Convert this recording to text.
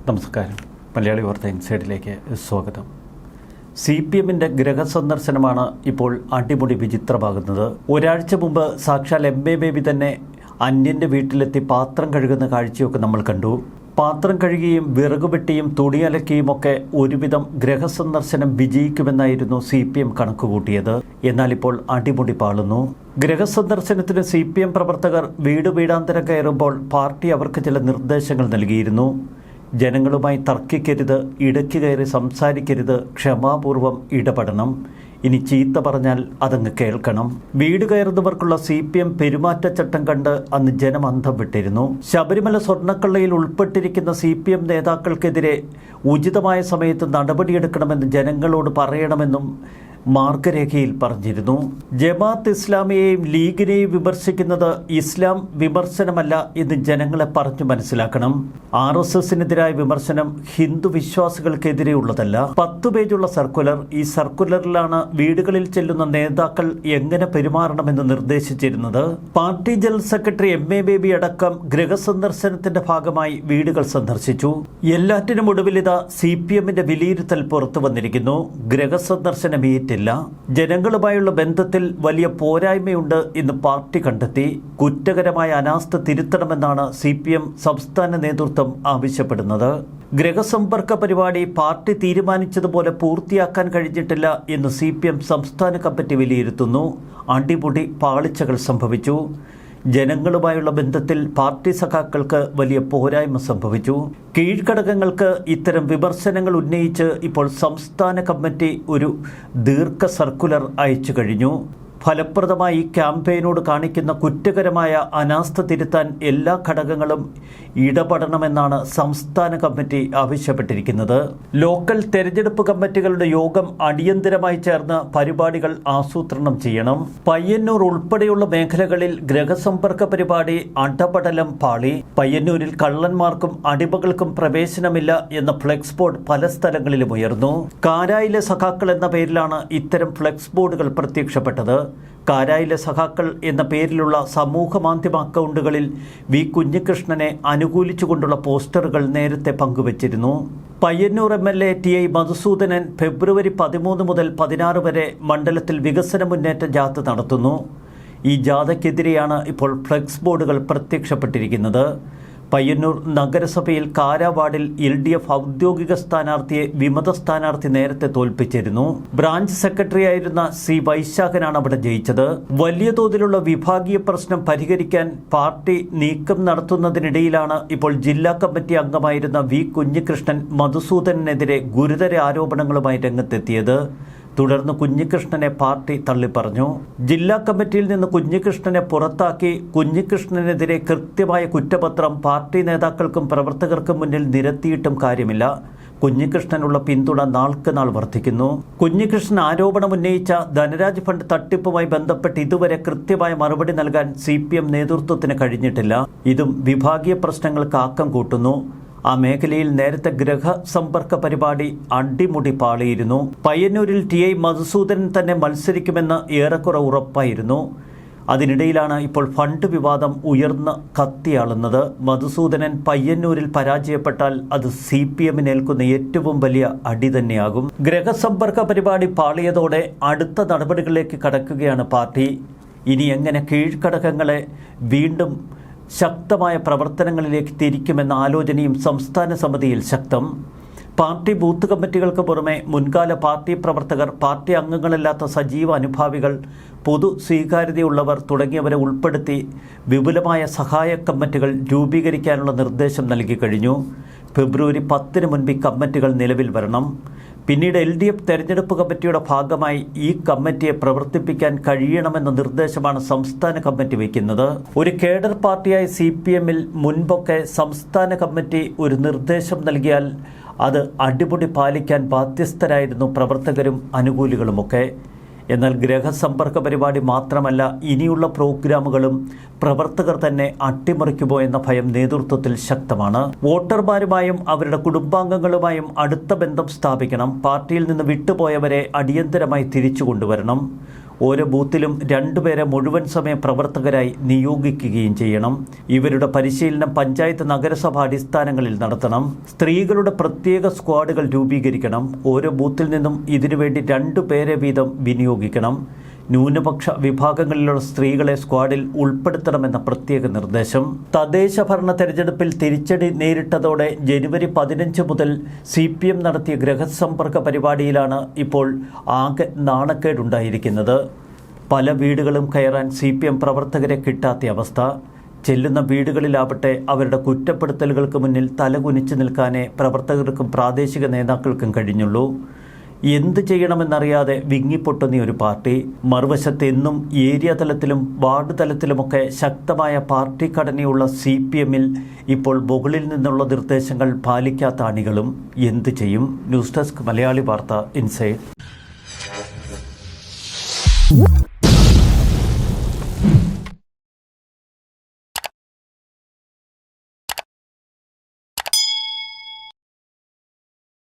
നമസ്കാരം. മലയാളി വാർത്ത ഇൻസൈഡിലേക്ക് സ്വാഗതം. CPMന്റെ ഗൃഹസന്ദർശനമാണ് ഇപ്പോൾ അടിമുടി വിചിത്രമാകുന്നത്. ഒരാഴ്ച മുമ്പ് സാക്ഷാൽ MA ബേബി തന്നെ അന്യൻ്റെ വീട്ടിലെത്തി പാത്രം കഴുകുന്ന കാഴ്ചയൊക്കെ നമ്മൾ കണ്ടു. പാത്രം കഴുകിയും വിറകുവെട്ടിയും തുണിയലക്കിയും ഒക്കെ ഒരുവിധം ഗൃഹസന്ദർശനം വിജയിക്കുമെന്നായിരുന്നു CPM കണക്കുകൂട്ടിയത്. എന്നാൽ ഇപ്പോൾ അടിമുടി പാളുന്നു. ഗൃഹസന്ദർശനത്തിന് CPM പ്രവർത്തകർ വീടാന്തരം കയറുമ്പോൾ പാർട്ടി അവർക്ക് ചില നിർദ്ദേശങ്ങൾ നൽകിയിരുന്നു. ജനങ്ങളുമായി തർക്കിക്കരുത്, ഇടയ്ക്ക് കയറി സംസാരിക്കരുത്, ക്ഷമാപൂർവം ഇടപെടണം, ഇനി ചീത്ത പറഞ്ഞാൽ അതങ്ങ് കേൾക്കണം. വീട് കയറുന്നവർക്കുള്ള CPM പെരുമാറ്റച്ചട്ടം കണ്ട് അന്ന് ജനം അന്തം വിട്ടിരുന്നു. ശബരിമല സ്വർണ്ണക്കള്ളയിൽ ഉൾപ്പെട്ടിരിക്കുന്ന CPM നേതാക്കൾക്കെതിരെ ഉചിതമായ സമയത്ത് നടപടിയെടുക്കണമെന്ന് ജനങ്ങളോട് പറയണമെന്നും മാർഗരേഖയിൽ പറഞ്ഞിരുന്നു. ജമാഅത്ത് ഇസ്ലാമിയെയും ലീഗിനെയും വിമർശിക്കുന്നത് ഇസ്ലാം വിമർശനമല്ല എന്ന് ജനങ്ങളെ പറഞ്ഞു മനസ്സിലാക്കണം. RSSനെതിരായ വിമർശനം ഹിന്ദു വിശ്വാസികൾക്കെതിരെയുള്ളതല്ല. 10 പേജുള്ള സർക്കുലർ. ഈ സർക്കുലറിലാണ് വീടുകളിൽ ചെല്ലുന്ന നേതാക്കൾ എങ്ങനെ പെരുമാറണമെന്ന് നിർദ്ദേശിച്ചിരുന്നത്. Party general secretary MA Baby അടക്കം ഗൃഹസന്ദർശനത്തിന്റെ ഭാഗമായി വീടുകൾ സന്ദർശിച്ചു. എല്ലാറ്റിനും ഒടുവിലിതാ CPMന്റെ വിലയിരുത്തൽ പുറത്തു വന്നിരിക്കുന്നു. ഗൃഹസന്ദർശനം ജനങ്ങളുമായുള്ള ബന്ധത്തിൽ വലിയ പോരായ്മയുണ്ട് എന്ന് പാർട്ടി കണ്ടെത്തി. കുറ്റകരമായ അനാസ്ഥ തിരുത്തണമെന്നാണ് CPM സംസ്ഥാന നേതൃത്വം ആവശ്യപ്പെടുന്നത്. ഗൃഹസമ്പർക്ക പരിപാടി പാർട്ടി തീരുമാനിച്ചതുപോലെ പൂർത്തിയാക്കാൻ കഴിഞ്ഞിട്ടില്ല എന്ന് CPM സംസ്ഥാന കമ്മിറ്റി വിലയിരുത്തുന്നു. അടിമുടി പാളിച്ചകൾ സംഭവിച്ചു. ജനങ്ങളുമായുള്ള ബന്ധത്തിൽ പാർട്ടി സഖാക്കൾക്ക് വലിയ പോരായ്മ സംഭവിച്ചു. കീഴ്ഘടകങ്ങൾക്ക് ഇത്തരം വിമർശനങ്ങൾ ഉന്നയിച്ച് ഇപ്പോൾ സംസ്ഥാന കമ്മിറ്റി ഒരു ദീർഘ സർക്കുലർ അയച്ചു കഴിഞ്ഞു. ഫലപ്രദമായി ഈ ക്യാമ്പയിനോട് കാണിക്കുന്ന കുറ്റകരമായ അനാസ്ഥ തിരുത്താൻ എല്ലാ ഘടകങ്ങളും ഇടപെടണമെന്നാണ് സംസ്ഥാന കമ്മിറ്റി ആവശ്യപ്പെട്ടിരിക്കുന്നത്. ലോക്കൽ തെരഞ്ഞെടുപ്പ് കമ്മിറ്റികളുടെ യോഗം അടിയന്തരമായി ചേർന്ന് പരിപാടികൾ ആസൂത്രണം ചെയ്യണം. പയ്യന്നൂർ ഉൾപ്പെടെയുള്ള മേഖലകളിൽ ഗൃഹസമ്പർക്ക പരിപാടി അടപടലം പാളി. പയ്യന്നൂരിൽ കള്ളന്മാർക്കും അടിമകൾക്കും പ്രവേശനമില്ല എന്ന ഫ്ലെക്സ് ബോർഡ് പല സ്ഥലങ്ങളിലും ഉയർന്നു. കാരായിലെ സഖാക്കൾ എന്ന പേരിലാണ് ഇത്തരം ഫ്ലെക്സ് ബോർഡുകൾ പ്രത്യക്ഷപ്പെട്ടത്. കാരായിലെ സഖാക്കൾ എന്ന പേരിലുള്ള സമൂഹ മാധ്യമ അക്കൗണ്ടുകളിൽ വി കുഞ്ഞികൃഷ്ണനെ അനുകൂലിച്ചുകൊണ്ടുള്ള പോസ്റ്ററുകൾ നേരത്തെ പങ്കുവച്ചിരുന്നു. പയ്യന്നൂർ MLA TI മധുസൂദനൻ ഫെബ്രുവരി 13 മുതൽ 16 വരെ മണ്ഡലത്തിൽ വികസന മുന്നേറ്റ ജാഥ നടത്തുന്നു. ഈ ജാഥയ്ക്കെതിരെയാണ് ഇപ്പോൾ ഫ്ലെക്സ് ബോർഡുകൾ പ്രത്യക്ഷപ്പെട്ടിരിക്കുന്നത്. പയ്യന്നൂർ നഗരസഭയിൽ കാരാവാർഡിൽ LDF ഔദ്യോഗിക സ്ഥാനാർത്ഥിയെ വിമത സ്ഥാനാർത്ഥി നേരത്തെ തോൽപ്പിച്ചിരുന്നു. ബ്രാഞ്ച് സെക്രട്ടറി ആയിരുന്ന C വൈശാഖനാണ് അവിടെ ജയിച്ചത്. വലിയ തോതിലുള്ള വിഭാഗീയ പ്രശ്നം പരിഹരിക്കാൻ പാർട്ടി നീക്കം നടത്തുന്നതിനിടയിലാണ് ഇപ്പോൾ ജില്ലാ കമ്മിറ്റി അംഗമായിരുന്ന വി കുഞ്ഞികൃഷ്ണൻ മധുസൂദനെതിരെ ഗുരുതര ആരോപണങ്ങളുമായി രംഗത്തെത്തിയത്. തുടർന്ന് കുഞ്ഞികൃഷ്ണനെ പാർട്ടി തള്ളിപ്പറഞ്ഞു. ജില്ലാ കമ്മിറ്റിയിൽ നിന്ന് കുഞ്ഞികൃഷ്ണനെ പുറത്താക്കി. കുഞ്ഞികൃഷ്ണനെതിരെ കൃത്യമായ കുറ്റപത്രം പാർട്ടി നേതാക്കൾക്കും പ്രവർത്തകർക്കും മുന്നിൽ നിരത്തിയിട്ടും കാര്യമില്ല. കുഞ്ഞികൃഷ്ണനുള്ള പിന്തുണ നാൾക്ക് നാൾ വർദ്ധിക്കുന്നു. കുഞ്ഞികൃഷ്ണൻ ആരോപണം ഉന്നയിച്ച ധനരാജ് ഫണ്ട് തട്ടിപ്പുമായി ബന്ധപ്പെട്ട് ഇതുവരെ കൃത്യമായ മറുപടി നൽകാൻ CPM നേതൃത്വത്തിന് കഴിഞ്ഞിട്ടില്ല. ഇതും വിഭാഗീയ പ്രശ്നങ്ങൾക്ക് ആക്കം കൂട്ടുന്നു. ആ മേഖലയിൽ നേരത്തെ ഗൃഹസമ്പർക്ക പരിപാടി അടിമുടി പാളിയിരുന്നു. പയ്യന്നൂരിൽ TI മധുസൂദനൻ തന്നെ മത്സരിക്കുമെന്ന് ഏറെക്കുറെ ഉറപ്പായിരുന്നു. അതിനിടയിലാണ് ഇപ്പോൾ ഫണ്ട് വിവാദം ഉയർന്ന് കത്തിയാളുന്നത്. മധുസൂദനൻ പയ്യന്നൂരിൽ പരാജയപ്പെട്ടാൽ അത് CPMനേൽക്കുന്ന ഏറ്റവും വലിയ അടി തന്നെയാകും. ഗൃഹസമ്പർക്ക പരിപാടി പാളിയതോടെ അടുത്ത നടപടികളിലേക്ക് കടക്കുകയാണ് പാർട്ടി. ഇനി എങ്ങനെ കീഴ്ഘടകങ്ങളെ വീണ്ടും ശക്തമായ പ്രവർത്തനങ്ങളിലേക്ക് തിരിക്കുമെന്ന ആലോചനയും സംസ്ഥാന സമിതിയിൽ ശക്തം. പാർട്ടി ബൂത്ത് കമ്മിറ്റികൾക്ക് പുറമെ മുൻകാല പാർട്ടി പ്രവർത്തകർ, പാർട്ടി അംഗങ്ങളല്ലാത്ത സജീവ അനുഭാവികൾ, പൊതു സ്വീകാര്യതയുള്ളവർ തുടങ്ങിയവരെ ഉൾപ്പെടുത്തി വിപുലമായ സഹായ കമ്മിറ്റികൾ രൂപീകരിക്കാനുള്ള നിർദ്ദേശം നൽകി കഴിഞ്ഞു. ഫെബ്രുവരി 10 മുൻപ് ഈ കമ്മിറ്റികൾ നിലവിൽ വരണം. പിന്നീട് LDF തെരഞ്ഞെടുപ്പ് കമ്മിറ്റിയുടെ ഭാഗമായി ഈ കമ്മിറ്റിയെ പ്രവർത്തിപ്പിക്കാൻ കഴിയണമെന്ന നിർദ്ദേശമാണ് സംസ്ഥാന കമ്മിറ്റി വയ്ക്കുന്നത്. ഒരു കേഡർ പാർട്ടിയായ CPMൽ മുൻപൊക്കെ സംസ്ഥാന കമ്മിറ്റി ഒരു നിർദ്ദേശം നൽകിയാൽ അത് അടിമുടി പാലിക്കാൻ ബാധ്യസ്ഥരായിരുന്നു പ്രവർത്തകരും അനുകൂലികളുമൊക്കെ. എന്നാൽ ഗൃഹസമ്പർക്ക പരിപാടി മാത്രമല്ല, ഇനിയുള്ള പ്രോഗ്രാമുകളും പ്രവർത്തകർ തന്നെ അട്ടിമറിക്കുമോ എന്ന ഭയം നേതൃത്വത്തിൽ ശക്തമാണ്. വോട്ടർമാരുമായും അവരുടെ കുടുംബാംഗങ്ങളുമായും അടുത്ത ബന്ധം സ്ഥാപിക്കണം. പാർട്ടിയിൽ നിന്ന് വിട്ടുപോയവരെ അടിയന്തരമായി തിരിച്ചു കൊണ്ടുവരണം. ഓരോ ബൂത്തിലും 2 പേരെ മുഴുവൻ സമയ പ്രവർത്തകരായി നിയോഗിക്കുകയും ചെയ്യണം. ഇവരുടെ പരിശീലനം പഞ്ചായത്ത് നഗരസഭ അടിസ്ഥാനങ്ങളിൽ നടത്തണം. സ്ത്രീകളുടെ പ്രത്യേക സ്ക്വാഡുകൾ രൂപീകരിക്കണം. ഓരോ ബൂത്തിൽ നിന്നും ഇതിനുവേണ്ടി 2 പേരെ വീതം വിനിയോഗിക്കണം. ന്യൂനപക്ഷ വിഭാഗങ്ങളിലുള്ള സ്ത്രീകളെ സ്ക്വാഡിൽ ഉൾപ്പെടുത്തണമെന്ന പ്രത്യേക നിർദ്ദേശം. തദ്ദേശ ഭരണ തെരഞ്ഞെടുപ്പിൽ തിരിച്ചടി നേരിട്ടതോടെ ജനുവരി 15 മുതൽ CPM നടത്തിയ ഗൃഹസമ്പർക്ക പരിപാടിയിലാണ് ഇപ്പോൾ ആകെ നാണക്കേടുണ്ടായിരിക്കുന്നത്. പല വീടുകളും കയറാൻ CPM പ്രവർത്തകരെ കിട്ടാത്ത അവസ്ഥ. ചെല്ലുന്ന വീടുകളിലാവട്ടെ അവരുടെ കുറ്റപ്പെടുത്തലുകൾക്ക് മുന്നിൽ തലകുനിച്ചു നിൽക്കാനേ പ്രവർത്തകർക്കും പ്രാദേശിക നേതാക്കൾക്കും കഴിഞ്ഞുള്ളൂ. എന്ത് ചെയ്യണമെന്നറിയാതെ വിങ്ങിപ്പൊട്ടുന്ന ഒരു പാർട്ടി. മറുവശത്ത് എന്നും ഏരിയ തലത്തിലും വാർഡ് തലത്തിലുമൊക്കെ ശക്തമായ പാർട്ടി ഘടനയുള്ള CPMൽ ഇപ്പോൾ മുകളിൽ നിന്നുള്ള നിർദ്ദേശങ്ങൾ പാലിക്കാത്ത അണികളും എന്ത് ചെയ്യും? ന്യൂസ് ഡെസ്ക് മലയാളി വാർത്ത ഇൻസൈഡ്.